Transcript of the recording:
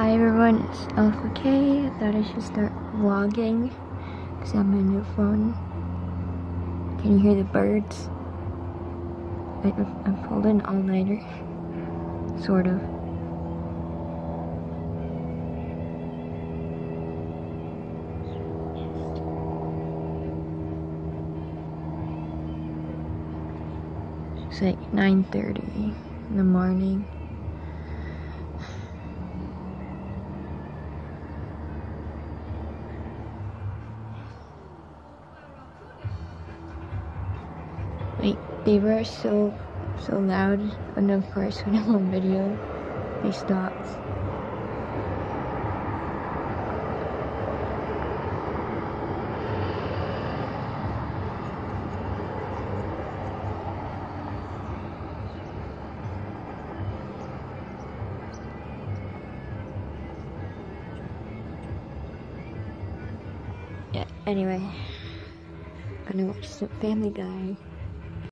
Hi everyone, it's Alpha K. I thought I should start vlogging because I'm on my new phone. Can you hear the birds? I'm pulled an all-nighter, sort of. It's like 9:30 in the morning. Like, they were so loud, and of course when I'm on video, they stopped. Yeah, anyway, I'm gonna watch some Family Guy.